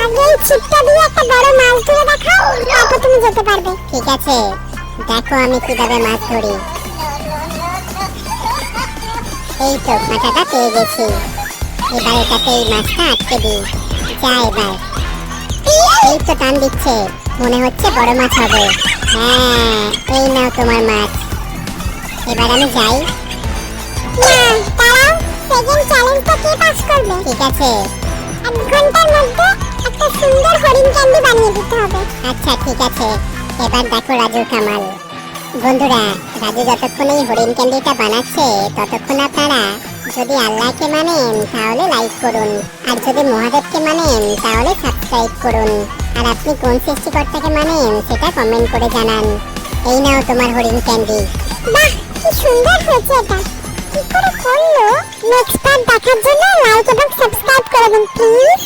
আগে এই ছিপটা দিয়ে একটা বড় মাছ ধরে দেখাও, তারপর তুমি যেতে পারবে। ঠিক আছে, দেখো আমি কিভাবে মাছ ধরি। এই তো কাঁটাটা পেয়ে গেছি, এবার এটাতে এই মাছটা আটকে দিই। যা এবার। এই তো টান দিচ্ছে, মনে হচ্ছে বড় মাছ হবে। হ্যাঁ, এই নাও তোমার মাছ। এবার আমি যাই। না, দাঁড়াও, সেকেন্ড চ্যালেঞ্জটা কে পাস করবে? ঠিক আছে, 1 ঘন্টার মধ্যে একটা সুন্দর হরিণ ক্যান্ডি বানিয়ে দিতে হবে। আচ্ছা ঠিক আছে, এবার দেখো রাজুর কামাল। বন্ধুরা, রাজু যতক্ষণ এই হরিণ ক্যান্ডিটা বানাচ্ছে ততক্ষণ আপনারা যদি আল্লাহকে মানেন তাহলে লাইক করুন, আর যদি মহাদেবকে মানেন তাহলে সাবস্ক্রাইব করুন, আর আপনি কোন সৃষ্টিকর্তাকে মানেন সেটা কমেন্ট করে জানান। এই নাও তোমার হরিণ ক্যান্ডি। বাহ, কি সুন্দর হয়েছে এটা। কি করে করলো? নেক্সট পার্ট দেখার জন্য লাইক এবং সাবস্ক্রাইব করে দিন প্লিজ।